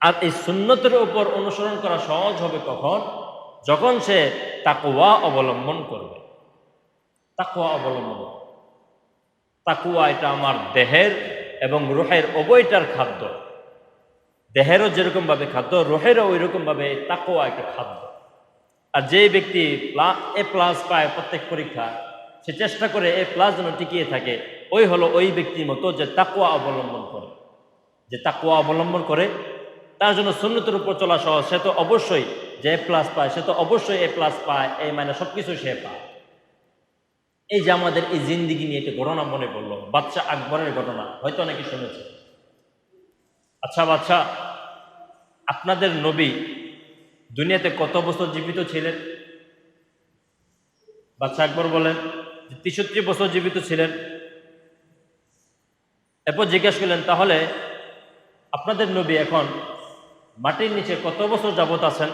আর এই সুন্নতের উপর অনুসরণ করা সহজ হবে কখন? যখন সে তাকওয়া অবলম্বন করবে। তাকওয়া অবলম্বন, তাকওয়া এটা আমার দেহের এবং রুহের উভয়টার খাদ্য। দেহেরও যেরকম ভাবে খাদ্য, রুহেরও ওই রকম ভাবে তাকওয়া একটা খাদ্য। আর যে ব্যক্তি A+ পায় প্রত্যেক পরীক্ষা, সে চেষ্টা করে A+ যেন টিকিয়ে থাকে, ওই হলো ওই ব্যক্তির মতো যে তাকওয়া অবলম্বন করে। যে তাকওয়া অবলম্বন করে তার জন্য সুন্নতের উপর চলা সহজ। সে তো অবশ্যই যে A+ পায়, সে তো অবশ্যই A+ পায়, এই মানে সবকিছু সে পায়। এই যে আমাদের এই জিন্দিগি নিয়ে একটা ঘটনা মনে পড়লো, বাদশা আকবরের ঘটনা, হয়তো অনেকে শুনেছে। আচ্ছা বাদশা, আপনাদের নবী দুনিয়াতে কত বছর জীবিত ছিলেন? বাদশা আকবর বলেন যে 63 বছর জীবিত ছিলেন। এরপর জিজ্ঞেস করলেন, তাহলে আপনাদের নবী এখন মাটির নিচে কত বছর যাবত আছেন?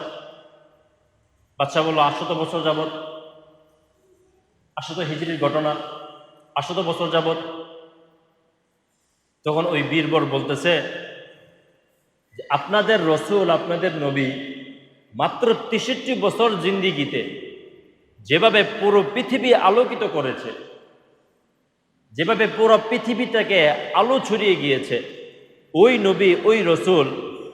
বাদশা বলল 800 বছর যাবত। 800 হিজরির ঘটনা, 800 বছর যাবত। তখন ওই বীরবর বলতেছে যে আপনাদের রসুল, আপনাদের নবী মাত্র 63 বছর জিন্দিগিতে যেভাবে পুরো পৃথিবী আলোকিত করেছে, যেভাবে পুরো পৃথিবীটাকে আলো ছড়িয়ে গিয়েছে, ওই নবী, ওই রসুল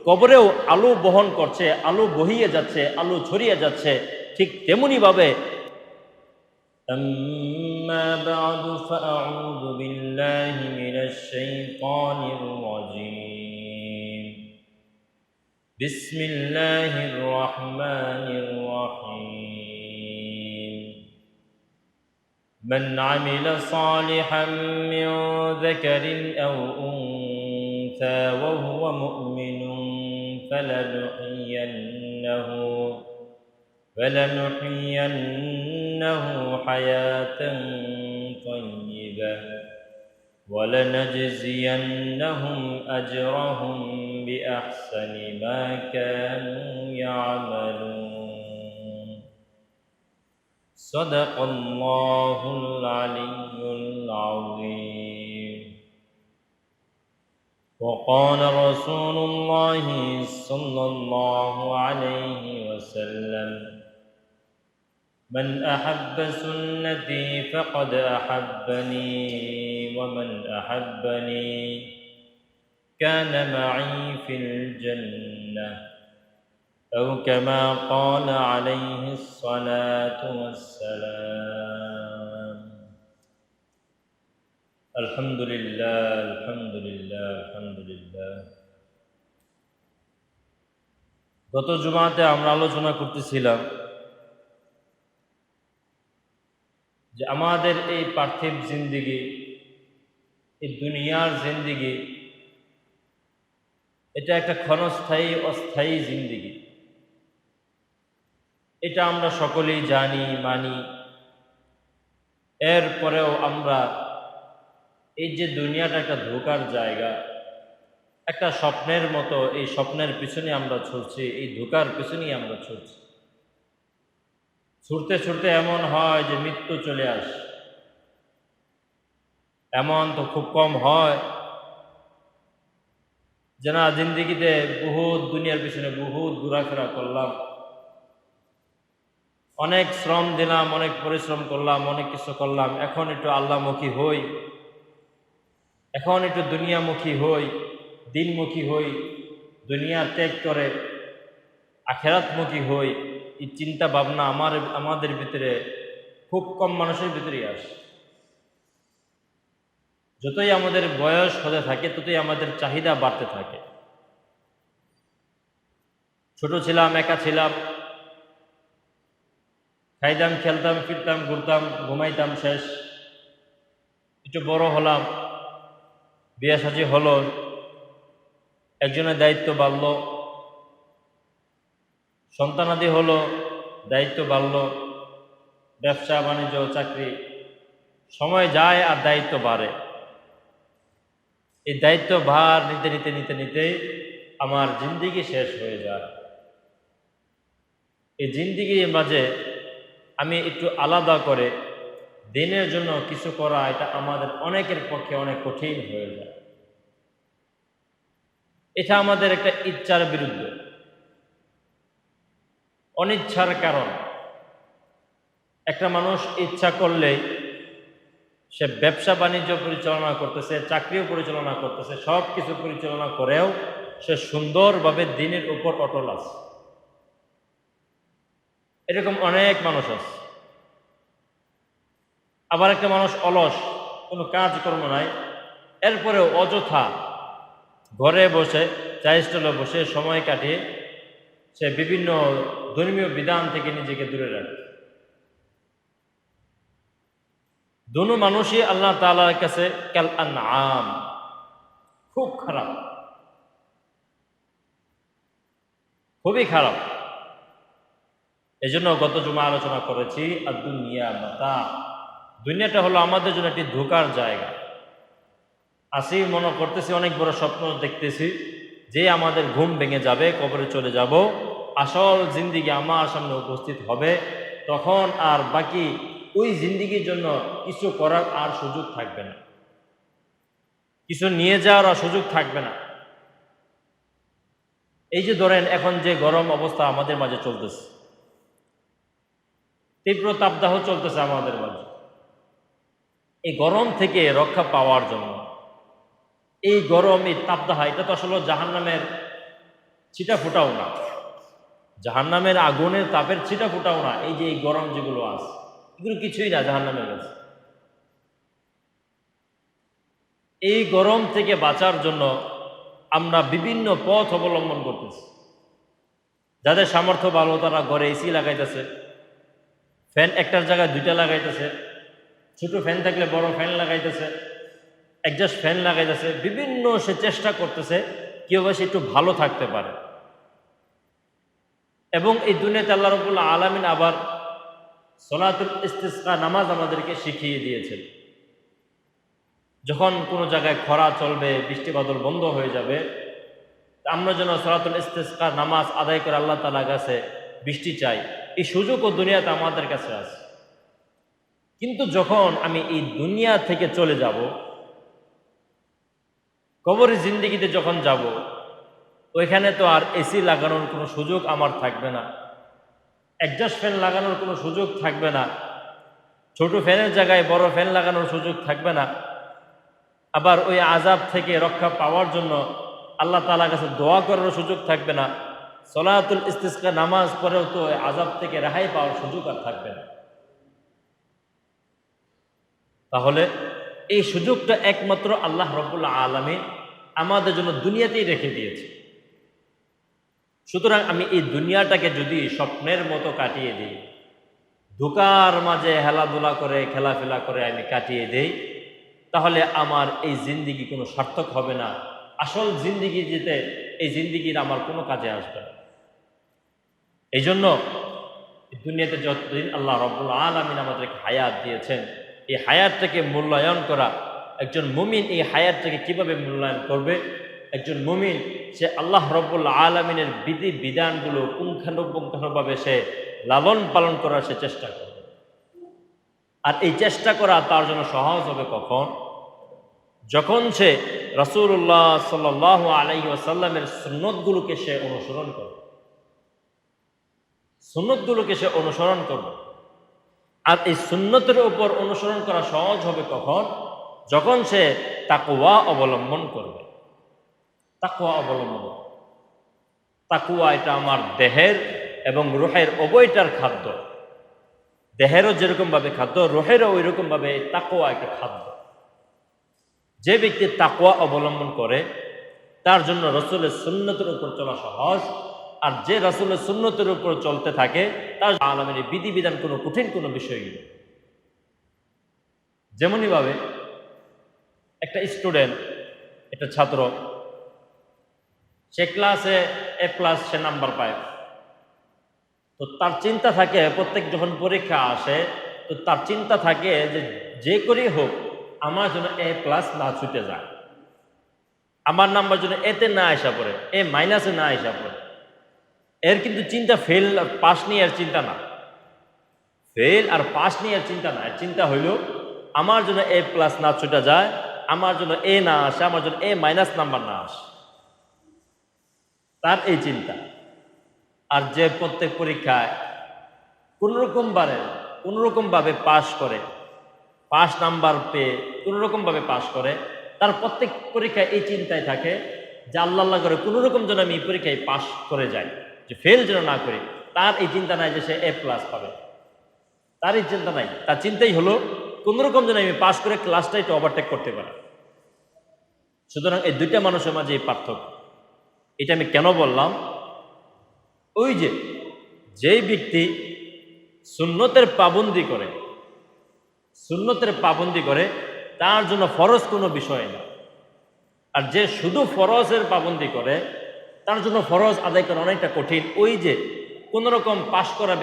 কবরেও আলো বহন করছে, আলো বহিয়ে যাচ্ছে, আলো ছড়িয়ে যাচ্ছে। ঠিক তেমনি ভাবে أما بعد فأعوذ بالله من الشيطان الرجيم بسم الله الرحمن الرحيم من عمل صالحا من ذكر أو أنثى وهو مؤمن فلنحيينه حياة طيبة ولنجزينهم أجرهم بأحسن ما كانوا يعملون صدق الله العلي العظيم وقال رسول الله صلى الله عليه وسلم من أحب سنتي فقد أحبني ومن أحبني كان معي في الجنة أو كما قال عليه الصلاة والسلام الحمد لله الحمد لله الحمد لله গত জুমাতে আমরা আলোচনা করতেছিলাম যে আমাদের এই পার্থিব জিন্দিগি, এই দুনিয়ার জিন্দিগি, এটা একটা ক্ষণস্থায়ী অস্থায়ী জিন্দিগি। এটা আমরা সকলেই জানি, মানি। এরপরেও আমরা এই যে দুনিয়াটা একটা ধোঁকার জায়গা, একটা স্বপ্নের মতো, এই স্বপ্নের পিছনে আমরা ছুটছি, এই ধোঁকার পিছনেই আমরা ছুটছি। ছুটতে ছুটতে এমন হয় যে মৃত্যু চলে আসে। এমন তো খুব কম হয় যে না, জিন্দিগিতে বহুত দুনিয়ার পিছনে বহুত ঘোরাফেরা করলাম, অনেক শ্রম দিলাম, অনেক পরিশ্রম করলাম, অনেক কিছু করলাম, এখন একটু আল্লাহমুখী হই, এখন একটু দুনিয়ামুখী হই, দিনমুখী হই, দুনিয়া ত্যাগ করে আখেরাতমুখী হই। এই চিন্তা ভাবনা আমাদের ভিতরে খুব কম মানুষের ভিতরেই আসে। যতই আমাদের বয়স হতে থাকে ততই আমাদের চাহিদা বাড়তে থাকে। ছোট ছিলাম, একা ছিলাম, খাইতাম, খেলতাম, ফিরতাম, ঘুরতাম, ঘুমাইতাম, শেষ। একটু বড় হলাম, বিয়ে শাদী হলো, একজনের দায়িত্ব বাড়ল, সন্তানাদি হলো, দায়িত্ব বাড়ল, ব্যবসা বাণিজ্য, চাকরি, সময় যায় আর দায়িত্ব বাড়ে। এই দায়িত্ব ভার নিতে নিতে নিতে নিতেই আমার জিন্দিগি শেষ হয়ে যায়। এই জিন্দিগির মাঝে আমি একটু আলাদা করে দিনের জন্য কিছু করা, এটা আমাদের অনেকের পক্ষে অনেক কঠিন হয়ে যায়। এটা আমাদের একটা ইচ্ছার বিরুদ্ধে, অনিচ্ছার কারণ। একটা মানুষ ইচ্ছা করলেই সে ব্যবসা বাণিজ্য পরিচালনা করতেছে, চাকরিও পরিচালনা করতেছে, সব কিছু পরিচালনা করেও সে সুন্দরভাবে দিনের উপর অটল আছে। এরকম অনেক মানুষ আছে। আবার একটা মানুষ অলস, কোনো কাজকর্ম নাই, এরপরেও অযথা ঘরে বসে চাইস্টলে বসে সময় কাটিয়ে সে বিভিন্ন ধর্মীয় বিধান থেকে নিজেকে দূরে রাখে। দুনো মানুষই আল্লাহ তাআলার কাছে কাল আনআম, খুব খারাপ, খুবই খারাপ। এই জন্য গত জুমা আলোচনা করেছি আর দুনিয়া মাতা, দুনিয়াটা হলো আমাদের জন্য একটি ধোঁকার জায়গা। আসি মনে করতেছি, অনেক বড় স্বপ্ন দেখতেছি যে আমাদের ঘুম ভেঙে যাবে, কবরে চলে যাব, আসল জিন্দিগি আমার সামনে উপস্থিত হবে, তখন আর বাকি ওই জিন্দিগির জন্য কিছু করার আর সুযোগ থাকবে না, কিছু নিয়ে যাওয়ার আর সুযোগ থাকবে না। এই যে ধরেন এখন যে গরম অবস্থা আমাদের মাঝে চলতেছে, তীব্র তাপদাহ চলতেছে আমাদের মাঝে, এই গরম থেকে রক্ষা পাওয়ার জন্য, এই গরম, এই তাপদাহ, এটা তো আসলে জাহান্নামের ছিটা ফোটাও না, জাহান্নামের আগুনের তাপের ছিটা ফোটাও না। এই যে এই গরম যেগুলো আছে, এগুলো কিছুই না জাহান্নামের কাছে। এই গরম থেকে বাঁচার জন্য আমরা বিভিন্ন পথ অবলম্বন করতেছি। যাদের সামর্থ্য ভালো তারা ঘরে এসি লাগাইতেছে, ফ্যান একটার জায়গায় দুইটা লাগাইতেছে, ছোট ফ্যান থাকলে বড় ফ্যান লাগাইতেছে, একজাস্ট ফ্যান লাগাইতেছে, বিভিন্ন সে চেষ্টা করতেছে কিভাবে সে একটু ভালো থাকতে পারে। এবং এই দুনিয়াতে আল্লাহ রাব্বুল আলামিন আবার সলাতুল ইস্তিসকা নামাজ আমাদেরকে শিখিয়ে দিয়েছেন। যখন কোনো জায়গায় খরা চলবে, বৃষ্টি বাদল বন্ধ হয়ে যাবে, আমরা যেন সলাতুল ইস্তিসকা নামাজ আদায় করে আল্লাহ তাআলার কাছে বৃষ্টি চাই, এই সুযোগও দুনিয়াতে আমাদের কাছে আছে। কিন্তু যখন আমি এই দুনিয়া থেকে চলে যাব, কবরে জিন্দেগিতে যখন যাব, ওইখানে তো আর এসি লাগানোর কোনো সুযোগ আমার থাকবে না, একজাস্ট ফ্যান লাগানোর কোনো সুযোগ থাকবে না, ছোট ফ্যানের জায়গায় বড় ফ্যান লাগানোর সুযোগ থাকবে না। আবার ওই আযাব থেকে রক্ষা পাওয়ার জন্য আল্লাহ তাআলার কাছে দোয়া করার সুযোগ থাকবে না। সলাতুল ইস্তিসকা নামাজ পড়েও তো ওই আযাব থেকে রেহাই পাওয়ার সুযোগ আর থাকবে না। তাহলে এই সুযোগটা একমাত্র আল্লাহ রাব্বুল আলামিন আমাদের জন্য দুনিয়াতেই রেখে দিয়েছে। সুতরাং আমি এই দুনিয়াটাকে যদি স্বপ্নের মতো কাটিয়ে দিই, ধোঁকার মাঝে হেলাধুলা করে খেলাফেলা করে আমি কাটিয়ে দেই, তাহলে আমার এই জিন্দিগি কোনো সার্থক হবে না। আসল জিন্দিগি যেতে এই জিন্দিগির আমার কোনো কাজে আসবে না। এই জন্য দুনিয়াতে যতদিন আল্লাহ রাব্বুল আলামিন আমাদেরকে হায়াত দিয়েছেন, এই হায়াতটাকে মূল্যায়ন করা, একজন মুমিন এই হায়াতটাকে কিভাবে মূল্যায়ন করবে? একজন মুমিন সে আল্লাহ রাব্বুল আলামিনের বিধি বিধানগুলো পুঙ্খানুপুঙ্খানুভাবে সে লালন পালন করার সে চেষ্টা করবে। আর এই চেষ্টা করা তার জন্য সহজ হবে কখন? যখন সে রাসূলুল্লাহ সাল্লাল্লাহু আলাইহি ওয়াসাল্লামের সুন্নতগুলোকে সে অনুসরণ করবে, সুন্নতগুলোকে সে অনুসরণ করবে। আর এই সুন্নতের উপর অনুসরণ করা সহজ হবে কখন? যখন সে তাকওয়া অবলম্বন করবে। তাকওয়া অবলম্বন, তাকওয়া এটা আমার দেহের এবং রূহের উভয়টার খাদ্য। দেহেরও যেরকমভাবে খাদ্য, রূহেরও ওই রকমভাবে তাকওয়া একটা খাদ্য। যে ব্যক্তি তাকওয়া অবলম্বন করে তার জন্য রাসূলের সুন্নতের উপর চলা সহজ। আর যে রাসূলের সুন্নতের উপর চলতে থাকে তার আলামিনের বিধিবিধান কোনো কঠিন কোনো বিষয় নেই। যেমনই ভাবে একটা স্টুডেন্ট, একটা ছাত্র, সে ক্লাসে A+ সে নাম্বার পায়, তো তার চিন্তা থাকে প্রত্যেক যখন পরীক্ষা আসে তো তার চিন্তা থাকে যে যে করেই হোক আমার জন্য A+ না ছুটে যায়, আমার নাম্বার জন্য এতে না আসা পড়ে, A- না আসা পড়ে। এর কিন্তু চিন্তা ফেল আর পাস নিয়ে এর চিন্তা না, ফেল আর পাস নিয়ে এর চিন্তা না। এর চিন্তা হইল আমার জন্য A+ না ছুটে যায়, আমার জন্য এ না আসে, আমার জন্য A- নাম্বার না আসে। তার এই চিন্তা। আর যে প্রত্যেক পরীক্ষায় কোনোরকমভাবে পাশ করে, পাস নাম্বার পেয়ে কোনোরকমভাবে পাশ করে, তার প্রত্যেক পরীক্ষায় এই চিন্তায় থাকে যে আল্লাহ করে কোনোরকম যেন আমি এই পরীক্ষায় পাশ করে যাই, যে ফেল যেন না করি। তার এই চিন্তা নাই যে সে A+ পাবে, তার এই চিন্তা নাই। তার চিন্তাই হলো কোনোরকম যেন আমি পাশ করে ক্লাসটা একটু ওভারটেক করতে পারি। সুতরাং এই দুইটা মানুষের মাঝে এই পার্থক্য। এটা আমি কেন বললাম? ওই যেই ব্যক্তি সুন্নতের পাবন্দি করে তার জন্য ফরজ কোনো বিষয় না। আর যে শুধু ফরজের পাবন্দি করে তার জন্য ফরজ আদায় করা অনেকটা কঠিন। ওই যে কোনোরকম পাশ করা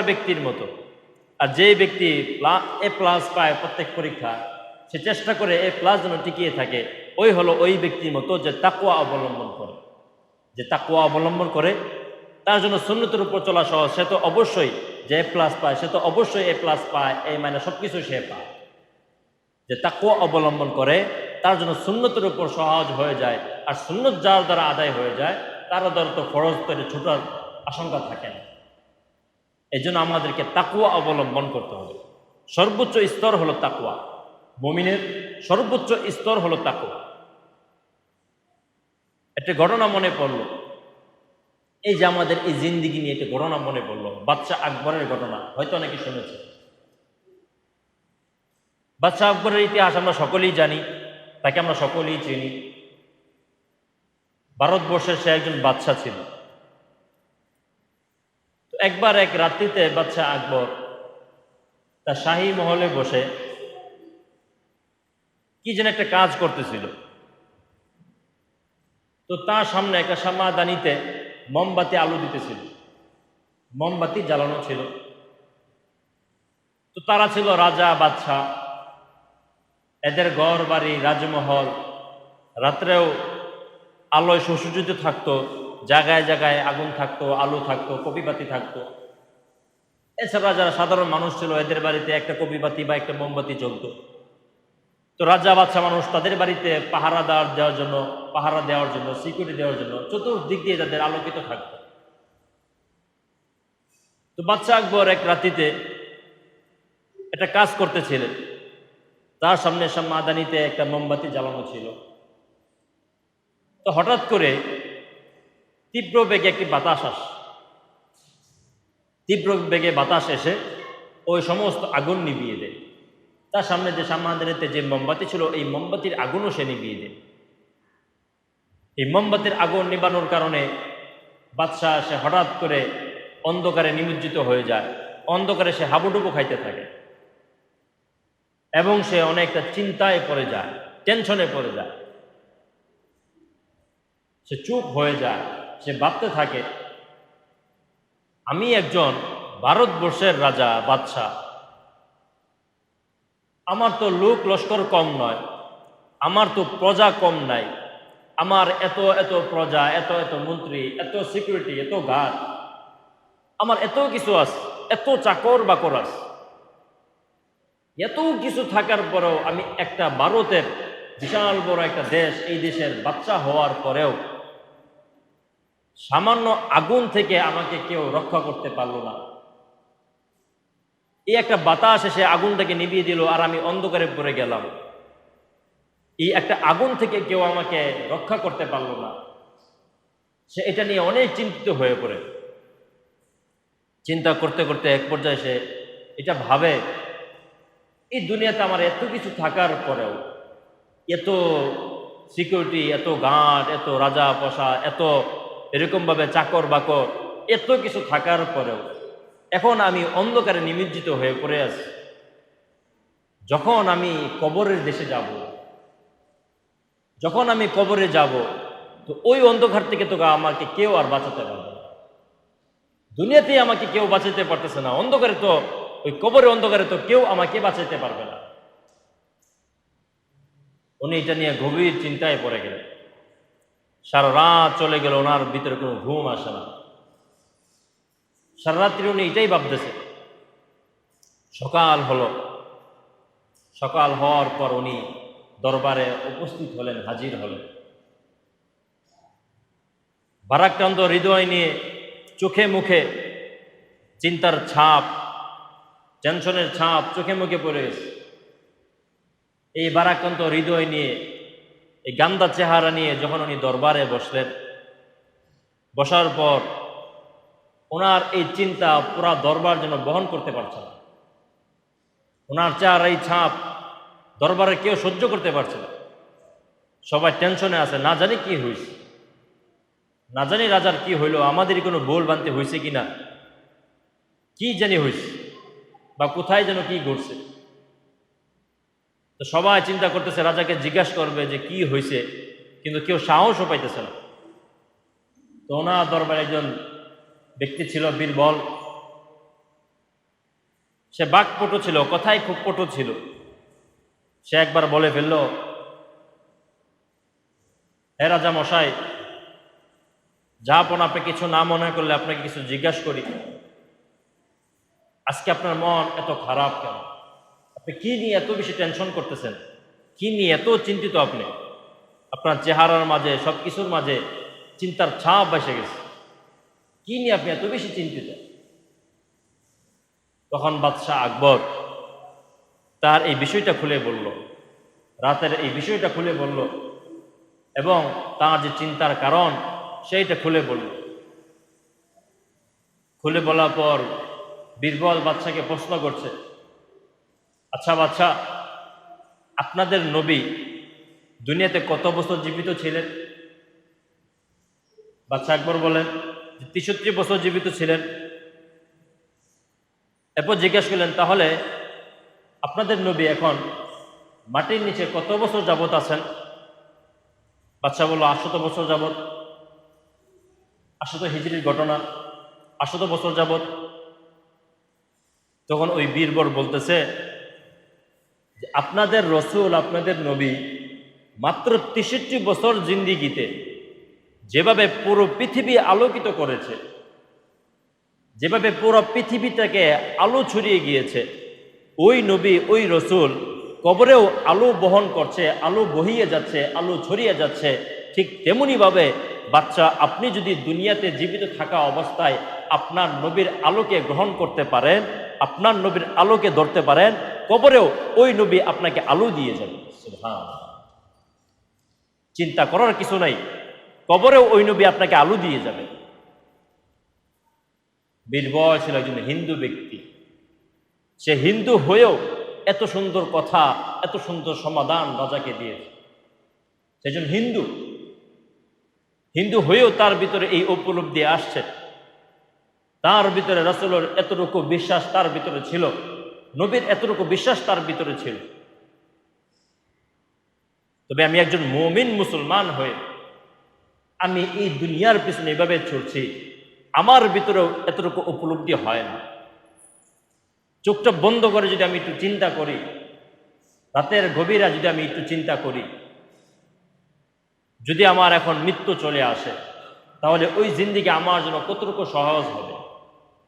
ব্যক্তির মতো। আর যে ব্যক্তি A+ পায় প্রত্যেক পরীক্ষা, সে চেষ্টা করে A+ যেন টিকিয়ে থাকে, ওই ব্যক্তির মতো যে তাকওয়া অবলম্বন করে, তার জন্য সুন্নতের উপর চলা সহজ। সে তো অবশ্যই যে A+ পায়, সে তো অবশ্যই A+ পায়, এই মানে সবকিছু সে পায়। যে তাকওয়া অবলম্বন করে তার জন্য সুন্নতের উপর সহজ হয়ে যায়। আর সুন্নত যার দ্বারা আদায় হয়ে যায় তার দ্বারা তো ফরজ তৈরি ছোটার আশঙ্কা থাকে না। এই জন্য আমাদেরকে তাকওয়া অবলম্বন করতে হবে। সর্বোচ্চ স্তর হলো তাকওয়া, মুমিনের সর্বোচ্চ স্তর হলো তাকওয়া। একটা ঘটনা মনে পড়লো, এই যে আমাদের এই জিন্দিগি নিয়ে একটা ঘটনা মনে পড়লো, বাদশাহ আকবরের ঘটনা, হয়তো অনেকে শুনেছে। বাদশাহ আকবরের ইতিহাস আমরা সকলেই জানি, তাকে আমরা সকলেই চিনি। ভারতবর্ষের সে একজন বাদশাহ ছিল। তো একবার এক রাত্রিতে বাদশাহ আকবর তার শাহী মহলে বসে কি যেন একটা কাজ করতেছিল। তো তার সামনে একটা সামাদানিতে মোমবাতি আলো দিতেছিল, মোমবাতি জ্বালানো ছিল। তো তারা ছিল রাজা বাদশাহ, এদের ঘর বাড়ি রাজমহল, রাত্রেও আলোয় সুসজ্জিত থাকতো, জায়গায় জায়গায় আগুন থাকতো, আলো থাকতো, কপিবাতি থাকতো। এছাড়া যারা সাধারণ মানুষ ছিল এদের বাড়িতে একটা কপিবাতি বা একটা মোমবাতি জ্বলতো। তো রাজা বাদশাহ মানুষ তাদের বাড়িতে পাহারা দেওয়ার জন্য সিকিউরিটি দেওয়ার জন্য চতুর্দিক দিয়ে তাদের আলোকিত থাকতো। তো বাদশাহ আকবর এক রাত্রিতে একটা কাজ করতেছিলেন, তার সামনে মাদানিতে একটা মোমবাতি জ্বালানো ছিল। তো হঠাৎ করে তীব্র বেগে বাতাস এসে ওই সমস্ত আগুন নিভিয়ে দেয়। তার সামনে যে সামাদানিতে যে মোমবাতি ছিল এই মোমবাতির আগুনও সে নিভিয়ে দেয়। এই মোমবাতির আগুন নিবানোর কারণে বাদশাহ সে হঠাৎ করে অন্ধকারে নিমজ্জিত হয়ে যায়, অন্ধকারে সে হাবুডুবু খাইতে থাকে এবং সে অনেকটা চিন্তায় পড়ে যায়, টেনশনে পড়ে যায়। সে চুপ হয়ে যায়, সে ভাবতে থাকে, আমি একজন ভারতবর্ষের রাজা বাদশাহ, আমার তো লোক লস্কর কম নয়, আমার তো প্রজা কম নাই, আমার এত এত প্রজা, এত এত মন্ত্রী, এত সিকিউরিটি, এত গার্ড, আমার এত কিছু আছে, এত চাকর বাকর আছে। এত কিছু থাকার পরেও আমি একটা ভারতের বিশাল বড় একটা দেশ, এই দেশের বাদশা হওয়ার পরেও সামান্য আগুন থেকে আমাকে কেউ রক্ষা করতে পারলো না। এই একটা বাতাস এসে আগুনটাকে নিভিয়ে দিল আর আমি অন্ধকারে পড়ে গেলাম। এই একটা আগুন থেকে কেউ আমাকে রক্ষা করতে পারলো না। সে এটা নিয়ে অনেক চিন্তিত হয়ে পড়ে। চিন্তা করতে করতে এক পর্যায়ে সে এটা ভাবে, এই দুনিয়াতে আমার এত কিছু থাকার পরেও, এত সিকিউরিটি, এত গার্ড, এত রাজা পশা, এত এরকমভাবে চাকর বাকর, এত কিছু থাকার পরেও এখন আমি অন্ধকারে নিমজ্জিত হয়ে পড়ে আছি। যখন আমি কবরের দেশে যাব, তো ওই অন্ধকার থেকে তো আমাকে কেউ আর বাঁচাতে পারবে না। দুনিয়াতেই আমাকে কেউ বাঁচাতে পারতেছে না, অন্ধকারে তো ওই কবরের অন্ধকারে তো কেউ আমাকে বাঁচাতে পারবে না। উনি এটা নিয়ে গভীর চিন্তায় পড়ে গেলেন। সারা রাত চলে গেল, ওনার ভিতরে কোনো ঘুম আসে না। সারা রাত্রি উনি এটাই ভাবতেছে। সকাল হওয়ার পর উনি দরবারে উপস্থিত হলেন, হাজির হলেন। ভারাক্রান্ত হৃদয় নিয়ে চোখে মুখে চিন্তার ছাপ, টেনশনের ছাপ চোখে মুখে পড়ে গেছে। এই ভারাক্রান্ত হৃদয় নিয়ে, এই গান্দা চেহারা নিয়ে যখন উনি দরবারে বসলেন, বসার পর ওনার এই চিন্তা পুরা দরবার যেন বহন করতে পারছে না। ওনার চেহারা এই ছাপ দরবারে কেউ সহ্য করতে পারছে না। সবাই টেনশনে আছে, না জানি কি হয়েছে, না জানি রাজার কি হইল, আমাদেরই কোনো ভুল বানতে হয়েছে কিনা, কি জানি হয়েছে, বা কোথায় যেন কি ঘটছে। তো সবাই চিন্তা করতেছে রাজাকে জিজ্ঞাসা করবে যে কি হয়েছে, কিন্তু কেউ সাহসও পাইতেছে না। তো ওনার দরবারে একজন ব্যক্তি ছিল বীরবল, সে বাকপটু ছিল, কথাই খুব পটু ছিল। সে একবার বলে ফেলল, হে রাজা মশাই, যা আপন আপনি কিছু না মনে করলে আপনাকে কিছু জিজ্ঞাসা করি। আজকে আপনার মন এত খারাপ কেন? আপনি কি নিয়ে এত বেশি টেনশন করতেছেন? কি নিয়ে এত চিন্তিত আপনি? আপনার চেহারার মাঝে, সবকিছুর মাঝে চিন্তার ছাপ এসে গেছে। কি নিয়ে আপনি এত বেশি চিন্তিত? তখন বাদশাহ আকবর তার এই বিষয়টা খুলে বলল, রাতের এই বিষয়টা খুলে বলল, এবং তার যে চিন্তার কারণ সেইটা খুলে বলল। খুলে বলার পর বীরবল বাদশাকে প্রশ্ন করছে, আচ্ছা বাদশাহ, আপনাদের নবী দুনিয়াতে কত বছর জীবিত ছিলেন? বাদশাহ আকবর বলেন যে ৬৩ বছর জীবিত ছিলেন। এরপর জিজ্ঞেস করলেন, তাহলে আপনাদের নবী এখন মাটির নিচে কত বছর যাবত আছেন? বাদশাহ বলল, ৮০০ বছর যাবত। ৮০০ হিজরির ঘটনা, ৮০০ বছর যাবত। তখন ওই বীরবর বলতেছে যে আপনাদের রসুল, আপনাদের নবী মাত্র ৬৩ বছর জিন্দিগিতে যেভাবে পুরো পৃথিবী আলোকিত করেছে, যেভাবে পুরো পৃথিবীটাকে আলো ছড়িয়ে গিয়েছে, ওই নবী, ওই রসুল কবরেও আলো বহন করছে, আলো বহিয়ে যাচ্ছে, আলো ছড়িয়ে যাচ্ছে। ঠিক তেমনিভাবে বাচ্চা, আপনি যদি দুনিয়াতে জীবিত থাকা অবস্থায় আপনার নবীর আলোকে গ্রহণ করতে পারেন, আপনার নবীর আলোকে ধরতে পারেন, কবরেও ওই নবী আপনাকে আলো দিয়ে যাবে। সুবহানাল্লাহ। চিন্তা করার কিছু নাই, কবরেও ওই নবী আপনাকে আলো দিয়ে যাবে। বীরবল ছিল একজন হিন্দু ব্যক্তি। সে হিন্দু হয়েও এত সুন্দর কথা, এত সুন্দর সমাধান রাজাকে দিয়েছে। সেজন হিন্দু, হিন্দু হয়েও তার ভিতরে এই উপলব্ধি আসছে। তার ভিতরে রাসূলের এতটুকু বিশ্বাস তার ভিতরে ছিল, নবীর এতটুকু বিশ্বাস তার ভিতরে ছিল। তবে আমি একজন মুমিন মুসলমান হয়ে আমি এই দুনিয়ার পিছনে এভাবে চলছি, আমার ভিতরেও এতটুকু উপলব্ধি হয় না। চোখটা বন্ধ করে যদি আমি একটু চিন্তা করি, রাতের গভীরা যদি আমি একটু চিন্তা করি, যদি আমার এখন মৃত্যু চলে আসে, তাহলে ওই জিন্দিগি আমার জন্য কতটুকু সহজ হবে?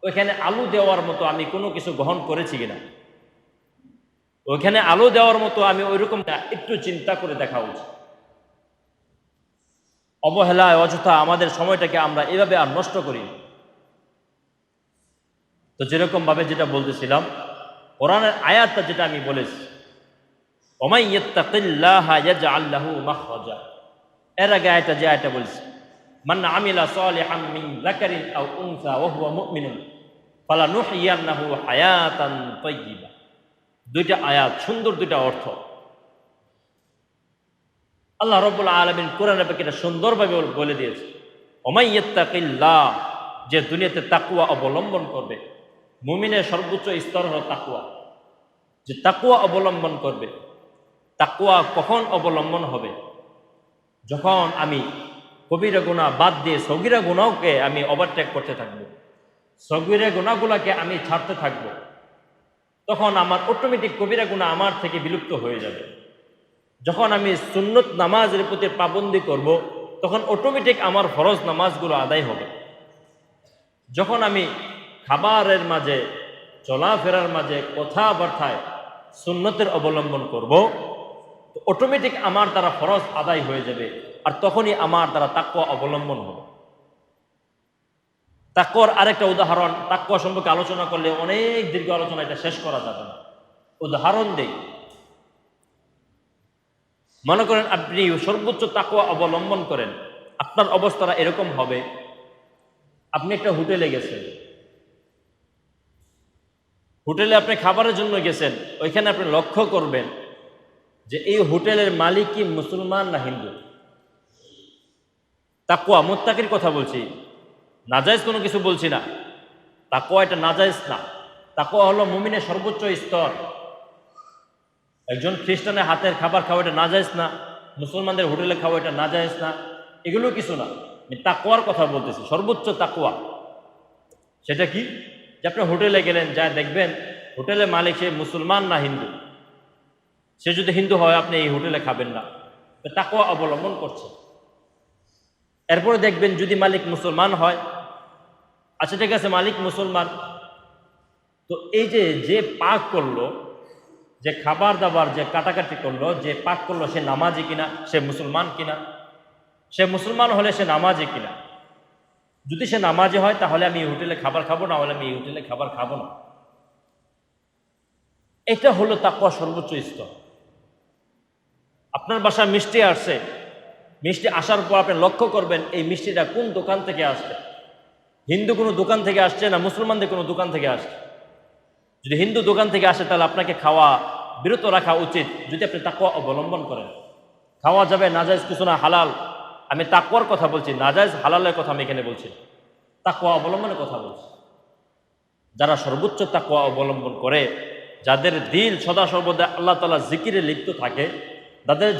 ওইখানে আলো দেওয়ার মতো আমি কোনো কিছু গ্রহণ করেছি কিনা, ওইখানে আলো দেওয়ার মতো আমি ওইরকম একটু চিন্তা করে দেখা উচিত। অবহেলায় অযথা আমাদের সময়টাকে আমরা এভাবে আর নষ্ট করি। তো যেরকম ভাবে যেটা বলতেছিলাম, কোরআনের আয়াতটা যেটা আমি বলেছি, ওমাই ইয়াত্তাকিল্লাহা ইয়াজআল লাহু মাখরাজা, এর আগে আয়াতটা যে আয়াতটা বলছি, মান আমিলা সালিহাম মিন যাকারিন আও উনসা ওয়া হুয়া মুমিনুন ফালানুহইয়ান্নাহু হায়াতান তাইয়্যিবা। দুইটা আয়াত, সুন্দর দুইটা অর্থ। আল্লাহ রাব্বুল আলামিন কোরআনে পাকে এটা সুন্দরভাবে বলে দিয়েছে, ওমাই ইয়াত্তাকিল্লাহ, যে দুনিয়াতে তাকওয়া অবলম্বন করবে। মুমিনের সর্বোচ্চ স্তর হলো তাকওয়া, যে তাকওয়া অবলম্বন করবে। তাকওয়া কখন অবলম্বন হবে? যখন আমি কবিরা গুনাহ বাদ দিয়ে সগীরা গুনাহকে আমি ওভারটেক করতে থাকব, সগীরা গুনাহগুলোকে আমি ছাড়তে থাকব, তখন আমার অটোমেটিক কবিরা গুনাহ আমার থেকে বিলুপ্ত হয়ে যাবে। যখন আমি সুন্নত নামাজের প্রতি পাবন্দি করব, তখন অটোমেটিক আমার ফরজ নামাজগুলো আদায় হবে। যখন আমি খাবারের মাঝে, চলাফেরার মাঝে, কথাবার্তায় সুন্নতের অবলম্বন করব, তো অটোমেটিক আমার দ্বারা ফরজ আদায় হয়ে যাবে, আর তখনই আমার দ্বারা তাকওয়া অবলম্বন হবে। তাকওয়ার আরেকটা উদাহরণ, তাকওয়া সম্পর্কে আলোচনা করলে অনেক দীর্ঘ আলোচনা, এটা শেষ করা যাবে না। উদাহরণ দেই, মনে করেন আপনি সর্বোচ্চ তাকওয়া অবলম্বন করেন, আপনার অবস্থাটা এরকম হবে, আপনি একটা হোটেলে গেছেন, হোটেলে আপনি খাবারের জন্য গেছেন, ওইখানে আপনি লক্ষ্য করবেন যে এই হোটেলের মালিক কি মুসলমান না হিন্দু। তাকওয়া, মুত্তাকির কথা বলছি, নাজায়েজ কোনো কিছু বলছি না। তাকওয়া এটা নাজায়েজ না, তাকওয়া হলো মুমিনের সর্বোচ্চ স্তর। একজন খ্রিস্টানের হাতের খাবার খাওয়া এটা নাজায়েজ না, মুসলমানদের হোটেলে খাওয়া এটা নাজায়েজ না, এগুলো কিছু না। আমি তাকওয়ার কথা বলতেছি, সর্বোচ্চ তাকওয়া। সেটা কি? যে আপনি হোটেলে গেলেন, যা দেখবেন হোটেলের মালিক সে মুসলমান না হিন্দু। সে যদি হিন্দু হয় আপনি এই হোটেলে খাবেন না, তাকওয়া অবলম্বন করছে। এরপরে দেখবেন যদি মালিক মুসলমান হয়, আচ্ছা ঠিক আছে মালিক মুসলমান, তো এই যে পাক করলো, যে খাবার দাবার যে কাটাকাটি করলো, যে পাক করলো, সে নামাজি কিনা, সে মুসলমান কিনা। সে মুসলমান হলে সে নামাজি কিনা। যদি সে নামাজি হয় তাহলে আমি এই হোটেলে খাবার খাবো না, হলে আমি এই হোটেলে খাবার খাবো না। এটা হলো তাকওয়া সর্বোচ্চ স্তর। আপনার বাসায় মিষ্টি আসছে, মিষ্টি আসার পর আপনি লক্ষ্য করবেন এই মিষ্টিটা কোন দোকান থেকে আসছে, হিন্দু কোনো দোকান থেকে আসছে না মুসলমানদের কোনো দোকান থেকে আসছে। যদি হিন্দু দোকান থেকে আসে তাহলে আপনাকে খাওয়া বিরত রাখা উচিত, যদি আপনি তাকওয়া অবলম্বন করেন। খাওয়া যাবে, নাজায়েজ কিছু না, হালাল। আমি তাকওয়ার কথা বলছি, নাজায়েজ হালালের কথা আমি এখানে বলছি, তাকওয়া অবলম্বনের কথা বলছি। যারা সর্বোচ্চ তাকওয়া অবলম্বন করে, যাদের দিল সদা সর্বদা আল্লাহ তাআলা জিকিরে লিপ্ত থাকে,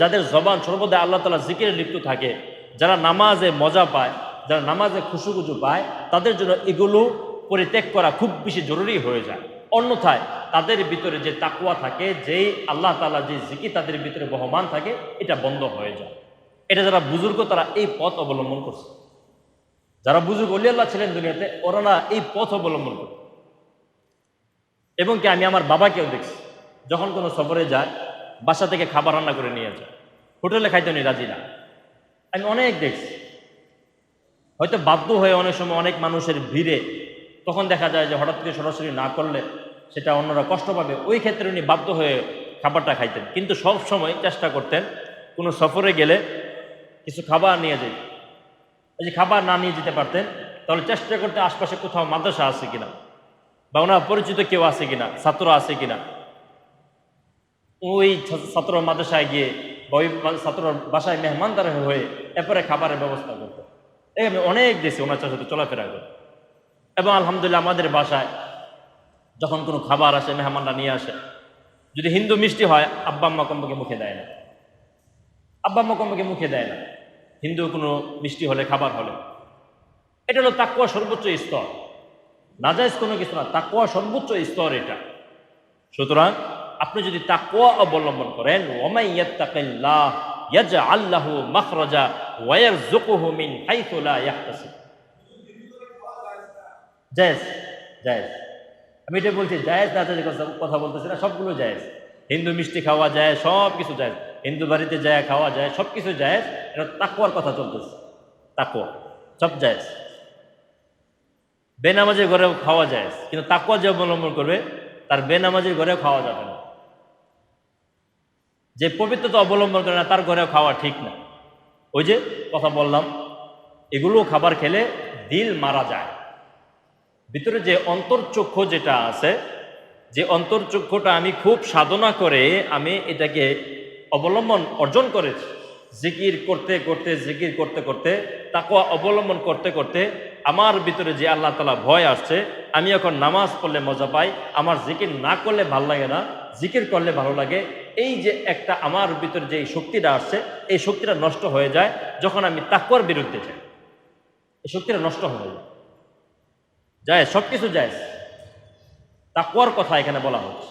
যাদের জবান সর্বদা আল্লাহ তাআলা জিকিরে লিপ্ত থাকে, যারা নামাজে মজা পায়, যারা নামাজে খুশুখুজু পায়, তাদের জন্য এগুলো পরিত্যাগ করা খুব বেশি জরুরি হয়ে যায়। অন্যথায় তাদের ভিতরে যে তাকওয়া থাকে, যেই আল্লাহ তাআলা যে জিকির তাদের ভিতরে বহমান থাকে, এটা বন্ধ হয়ে যায়। এটা যারা বুজুর্গ তারা এই পথ অবলম্বন করছে। যারা বুজুর্গ ওলি আল্লাহ ছিলেন দুনিয়াতে, ওরা না এই পথ অবলম্বন করে। এবং কি আমি আমার বাবাকেও দেখছি, যখন কোনো সফরে যায় বাসা থেকে খাবার রান্না করে নিয়ে যায়, হোটেলে খাইতে উনি রাজি না। আমি অনেক দেখছি, হয়তো বাধ্য হয়ে অনেক সময় অনেক মানুষের ভিড়ে, তখন দেখা যায় যে হঠাৎ করে সরাসরি না করলে সেটা অন্যরা কষ্ট পাবে, ওই ক্ষেত্রে উনি বাধ্য হয়ে খাবারটা খাইতেন। কিন্তু সব সময় চেষ্টা করতেন কোনো সফরে গেলে কিছু খাবার নিয়ে যেতে। এই যে খাবার না নিয়ে যেতে পারতেন, তাহলে চেষ্টা করতে আশপাশে কোথাও মাদ্রাসা আছে কিনা, বা ওনার পরিচিত কেউ আছে কিনা, ছাত্র আছে কিনা, ওই ছাত্র মাদ্রাসায় গিয়ে বা ওই ছাত্র বাসায় মেহমানদার হয়ে এরপরে খাবারের ব্যবস্থা করতো। এই আমি অনেক দেশে ওনার সাথে চলাফেরা করি। এবং আলহামদুলিল্লাহ আমাদের বাসায় যখন কোনো খাবার আসে, মেহমানরা নিয়ে আসে, যদি হিন্দু মিষ্টি হয় আব্বা আম্মা কমপক্ষে মুখে দেয় না, আব্বা আম্মা কমপক্ষে মুখে দেয় না হিন্দু কোনো মিষ্টি হলে, খাবার হলে। এটা হলো তাকওয়া সর্বোচ্চ স্তর, নাজায়েজ কোনো কিছু না, তাকওয়া সর্বোচ্চ স্তর এটা। সুতরাং আপনি যদি তাকওয়া অবলম্বন করেন, ওয়ামাই ইয়াত্তাকিল্লাহ ইয়াজআল লাহু মাখরাজা ওয়া ইয়ারযুকুহু মিন হাইথু লা ইয়াহতাসিব। জায়েজ, জায়েজ। আমি এটা বলছি জায়েজ না জায়েজ কথা বলতেছি না, সবগুলো জায়েজ। হিন্দু মিষ্টি খাওয়া যায়, সব কিছু জায়েজ। হিন্দু বাড়িতে যায় খাওয়া যায়, সব কিছু জায়েজ। এটা তাকওয়ার কথা চলতেছে, তাকওয়া সব জায়েজ। বেনামাজির ঘরেও খাওয়া যায়, কিন্তু তাকওয়া যে অবলম্বন করবে তার বেনামাজির ঘরেও খাওয়া যাবে না। যে পবিত্রতা অবলম্বন করে না তার ঘরেও খাওয়া ঠিক না। ওই যে কথা বললাম, এগুলো খাবার খেলে দিল মারা যায়। ভিতরে যে অন্তর্চক্ষু যেটা আছে, যে অন্তর্চক্ষুটা আমি খুব সাধনা করে আমি এটাকে অবলম্বন অর্জন করেছি, জিকির করতে করতে, জিকির করতে করতে, তাকওয়া অবলম্বন করতে করতে আমার ভিতরে যে আল্লাহ তাআলা ভয় আসছে, আমি এখন নামাজ পড়লে মজা পাই, আমার জিকির না করলে ভালো লাগে না, জিকির করলে ভালো লাগে। এই যে একটা আমার ভিতরে যে শক্তিটা আসছে, এই শক্তিটা নষ্ট হয়ে যায় যখন আমি তাকওয়ার বিরুদ্ধে যাই। এই শক্তিটা নষ্ট হয়ে যায়, সব কিছু যায়। তাকওয়ার কথা এখানে বলা হচ্ছে।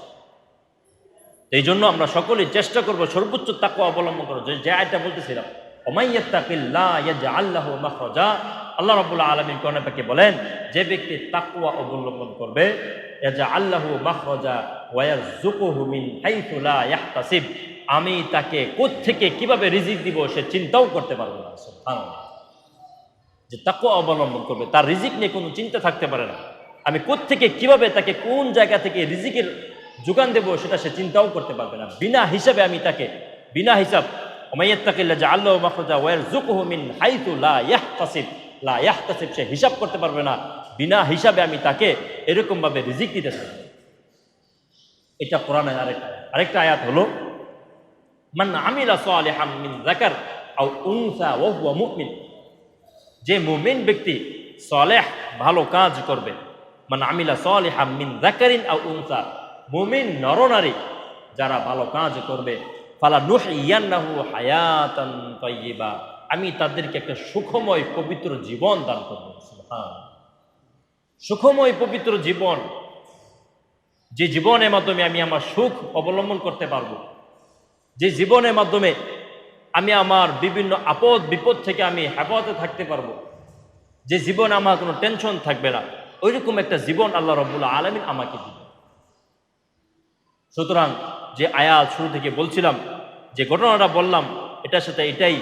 এই জন্য আমরা সকলেই চেষ্টা করব সর্বোচ্চ তাকওয়া অবলম্বন করার। যে আয়াতটা বলতেছিলাম, ওমাই ইয়াত্তাকিল্লাহ ইয়াজআল লাহু মাখরাজা, আল্লাহ রাব্বুল আলামিন কোরআনে পাকে বলেন, যে ব্যক্তি তাকওয়া অবলম্বন করবে, ইয়াজআল লাহু মাখরাজা ওয়া ইয়ারযুকুহু মিন হাইথু লা ইয়াহতাসিব, আমি তাকে কোত্থেকে কিভাবে রিজিক দিব সে চিন্তাও করতে পারবে না। সুবহানাল্লাহ। যে তাকওয়া অবলম্বন করবে, তার রিজিক নিয়ে কোনো চিন্তা থাকতে পারে না। আমি কোত্থেকে কিভাবে তাকে কোন জায়গা থেকে রিজিকের যোগান দেবো সেটা সে চিন্তাও করতে পারবে না। বিনা হিসাবে আমি তাকে বিনা হিসাব ওমাইয়াত্তাকিল্লাহ জাআল্লাহু মাখরাজা ওয়া ইয়ারযুকুহু মিন হাইতু লা ইয়াহতাসিব সে হিসাব করতে পারবে না। বিনা হিসাবে আমি তাকে এরকম ভাবে রিজিক দিতে থাকবো। এটা কোরআনের আরেকটা আয়াত হলো মান আমিলা সালিহাম মিন যাকার আও উনসা ওয়া হুয়া মুমিন, যে মুমিন ব্যক্তি সালেহ ভালো কাজ করবে, মান আমিলা সালিহাম মিন যাকারিন আও উনসা, মুমিন নরনারী যারা ভালো কাজ করবে, ফালা নুহইয়ান্নাহু হায়াতান তাইয়্যিবা, আমি তাদেরকে একটা সুখময় পবিত্র জীবন দান করব। সুবহানাল্লাহ, সুখময় পবিত্র জীবন, যে জীবনের মাধ্যমে আমি আমার সুখ অবলম্বন করতে পারবো, যে জীবনের মাধ্যমে আমি আমার বিভিন্ন আপদ বিপদ থেকে আমি হেফাজতে থাকতে পারবো, যে জীবন আমার কোনো টেনশন থাকবে না, ওইরকম একটা জীবন আল্লাহ রাব্বুল আলামিন আমাকে দিবেন। সুতরাং যে আয়াত শুরু থেকে বলছিলাম, যে ঘটনাটা বললাম, এটার সাথে এটাই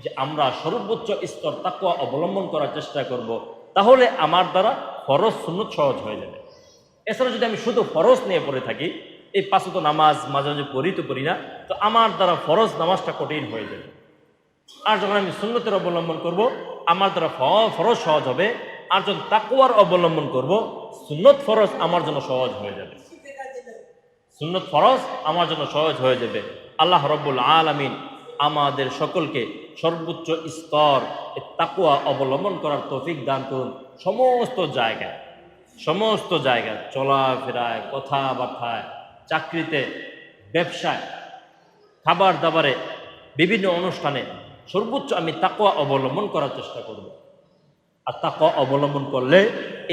যে আমরা সর্বোচ্চ স্তর তাকওয়া অবলম্বন করার চেষ্টা করব, তাহলে আমার দ্বারা ফরজ সুন্নত সহজ হয়ে যাবে। এছাড়া যদি আমি শুধু ফরজ নিয়ে পড়ে থাকি, এই 5 ওয়াক্ত নামাজ মাঝে মাঝে পড়ি তো পড়ি না, তো আমার দ্বারা ফরজ নামাজটা কঠিন হয়ে যাবে। আর যখন আমি সুন্নতের অবলম্বন করব, আমার দ্বারা ফরজ সহজ হবে। আর যখন তাকওয়ার অবলম্বন করব, সুন্নত ফরজ আমার জন্য সহজ হয়ে যাবে। সুন্নত ফরজ আমার জন্য সহজ হয়ে যাবে। আল্লাহ রাব্বুল আলামিন আমাদের সকলকে সর্বোচ্চ স্তর তাকওয়া অবলম্বন করার তৌফিক দান করুন। সমস্ত জায়গায় চলাফেরায়, কথাবার্তায়, চাকরিতে, ব্যবসায়, খাবার দাবারে, বিভিন্ন অনুষ্ঠানে সর্বোচ্চ আমি তাকওয়া অবলম্বন করার চেষ্টা করব। আর তাকওয়া অবলম্বন করলে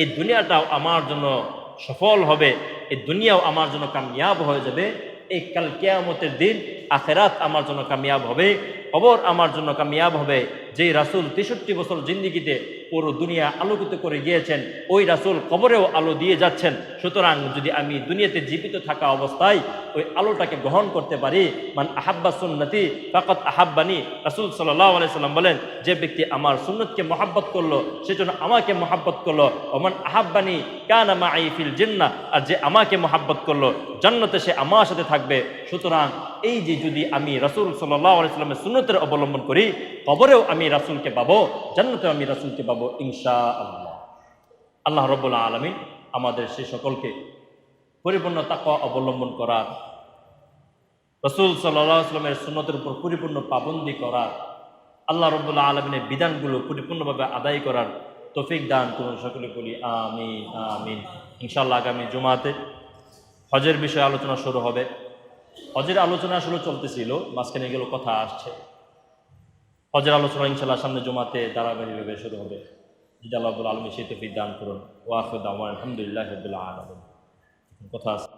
এই দুনিয়াটাও আমার জন্য সফল হবে, এই দুনিয়াও আমার জন্য কামিয়াব হয়ে যাবে, এই কাল কিয়ামতের দিন আখিরাত আমার জন্য কামিয়াব হবে, কবর আমার জন্য কামিয়াব হবে। যেই রাসূল 63 বছর জিন্দেগিতে পুরো দুনিয়া আলোকিত করে গিয়েছেন, ওই রাসূল কবরেও আলো দিয়ে যাচ্ছেন। সুতরাং যদি আমি দুনিয়াতে জীবিত থাকা অবস্থায় ওই আলোটাকে গ্রহণ করতে পারি, মান আহাব্বা সুন্নতি ফাকাত আহাব্বানি, রাসূল সাল্লাল্লাহু আলাইহি সাল্লাম বলেন, যে ব্যক্তি আমার সুন্নতকে মহব্বত করলো সেজন্য আমাকে মহব্বত করলো। ওমান আহাব্বানি কানা মাই ফিল জান্নাহ, আর যে আমাকে মহব্বত করলো জান্নাতে সে আমার সাথে থাকবে। সুতরাং এই যে যদি আমি রাসূল সাল্লাল্লাহু আলাইহি সাল্লামের সুন্নতের অবলম্বন করি, কবরেও আমি রাসূলকে পাবো, জান্নাতেও আমি রাসূলকে পাবো ইনশাআল্লাহ। আল্লাহ রাব্বুল আলামিন আমাদের সেই সকলকে পরিপূর্ণ তাকওয়া অবলম্বন করার, রাসূল সাল্লাল্লাহু আলাইহি সাল্লামের সুন্নতের উপর পরিপূর্ণ পাবন্দি করার, আল্লাহ রাব্বুল আলামিনের বিধানগুলো পরিপূর্ণভাবে আদায় করার তৌফিক দান করুন। সকলে বলি আমিন আমিন। ইনশাআল্লাহ আগামী জুমাতে হজের বিষয়ে আলোচনা শুরু হবে। হজের আলোচনা আসলে চলতেছিল, মাঝখানে এগুলো কথা আসছে। হজের আলোচনা ইনশাআল্লাহ সামনে জুমাতে ধারাবাহিকভাবে শুরু হবে। যদি আল্লাহ রাব্বুল আলামিন সেই তৌফিক দান করুন। ওয়া আখিরু দাওয়ানা আলহামদুলিল্লাহি রাব্বিল আলামিন। কথা আছে।